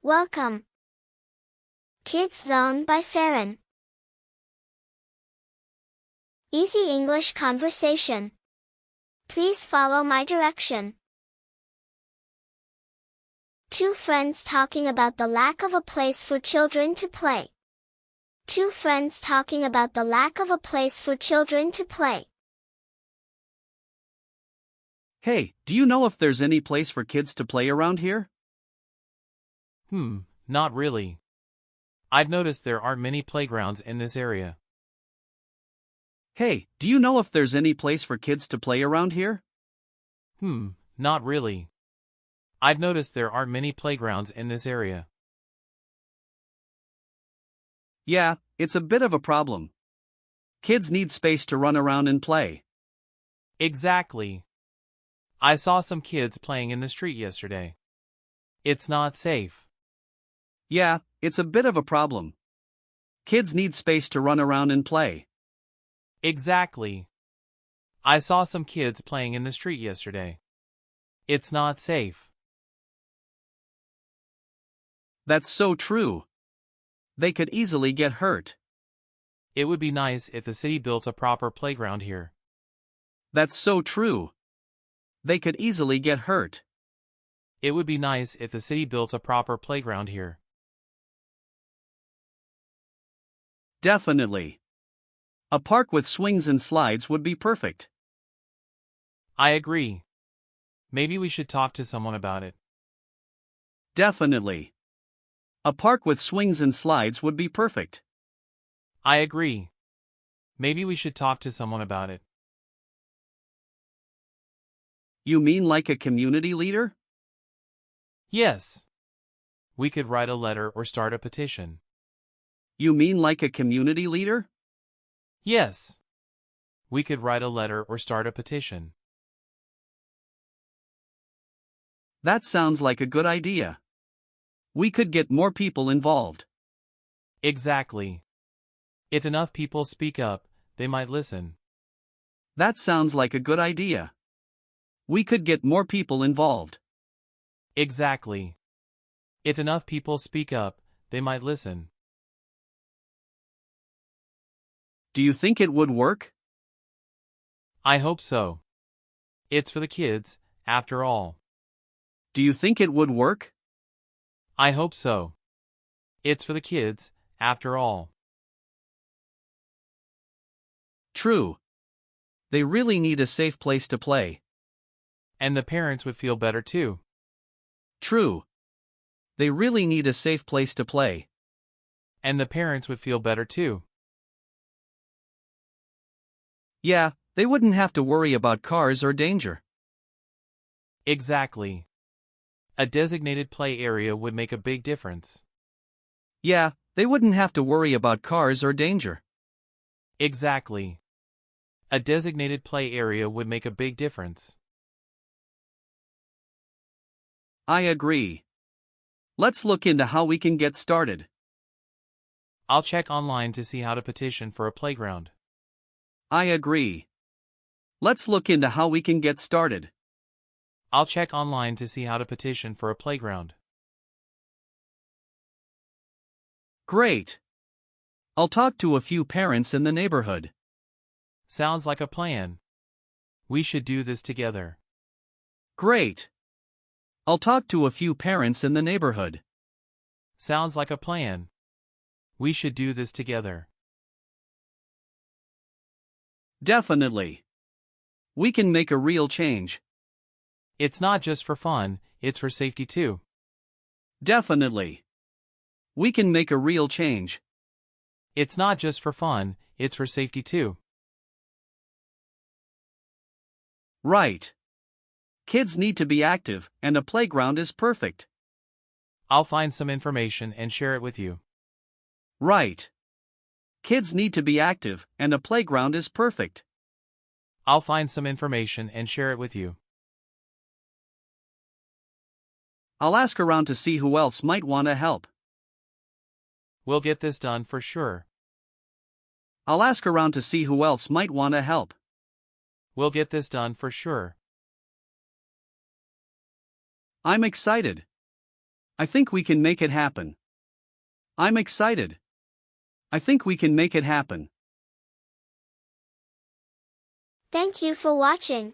Welcome. Kids Zone by Farin. Easy English conversation. Please follow my direction. Two friends talking about the lack of a place for children to play. Two friends talking about the lack of a place for children to play. Hey, do you know if there's any place for kids to play around here? Not really. I've noticed there aren't many playgrounds in this area. Hey, do you know if there's any place for kids to play around here? Not really. I've noticed there aren't many playgrounds in this area. Yeah, it's a bit of a problem. Kids need space to run around and play. Exactly. I saw some kids playing in the street yesterday. It's not safe. Yeah, it's a bit of a problem. Kids need space to run around and play. Exactly. I saw some kids playing in the street yesterday. It's not safe. That's so true. They could easily get hurt. It would be nice if the city built a proper playground here. That's so true. They could easily get hurt. It would be nice if the city built a proper playground here. Definitely. A park with swings and slides would be perfect. I agree. Maybe we should talk to someone about it. Definitely. A park with swings and slides would be perfect. I agree. Maybe we should talk to someone about it. You mean like a community leader? Yes. We could write a letter or start a petition. You mean like a community leader? Yes. We could write a letter or start a petition. That sounds like a good idea. We could get more people involved. Exactly. If enough people speak up, they might listen. That sounds like a good idea. We could get more people involved. Exactly. If enough people speak up, they might listen. Do you think it would work? I hope so. It's for the kids, after all. Do you think it would work? I hope so. It's for the kids, after all. True. They really need a safe place to play. And the parents would feel better too. True. They really need a safe place to play. And the parents would feel better too. Yeah, they wouldn't have to worry about cars or danger. Exactly. A designated play area would make a big difference. Yeah, they wouldn't have to worry about cars or danger. Exactly. A designated play area would make a big difference. I agree. Let's look into how we can get started. I'll check online to see how to petition for a playground. I agree. Let's look into how we can get started. I'll check online to see how to petition for a playground. Great. I'll talk to a few parents in the neighborhood. Sounds like a plan. We should do this together. Great. I'll talk to a few parents in the neighborhood. Sounds like a plan. We should do this together. Definitely. We can make a real change. It's not just for fun, it's for safety too. Definitely. We can make a real change. It's not just for fun, it's for safety too. Right. Kids need to be active, and a playground is perfect. I'll find some information and share it with you. Right. Kids need to be active, and a playground is perfect. I'll find some information and share it with you. I'll ask around to see who else might want to help. We'll get this done for sure. I'll ask around to see who else might want to help. We'll get this done for sure. I'm excited. I think we can make it happen. I'm excited. I think we can make it happen. Thank you for watching.